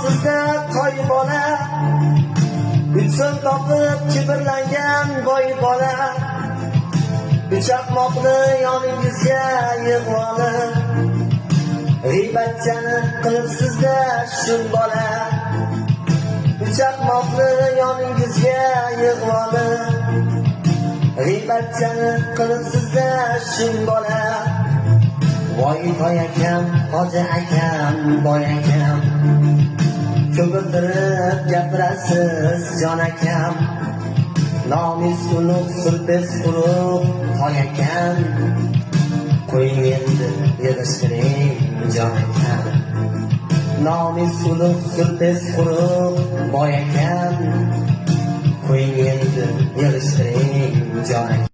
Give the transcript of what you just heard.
sizda toy bola, Gulson topib kibrlangan boy bola, Chaqmoqni yoningizga yig'volib, g'iybatchani qilibsizda shun bola. Chaqmoqni yoningizga yig'volib, g'iybatchani qilibsizda shun bola. Voy toy akam, hoji akam, boy akam, ko'pirtirib gapirasiz jon akam. Nomis ulug' sulpes quruq toy akam, qo'ying endi yig'ishtiring jon akam. Nomis ulug' sulpes quruq boy akam, qo'ying endi yig'ishtiring jon akam.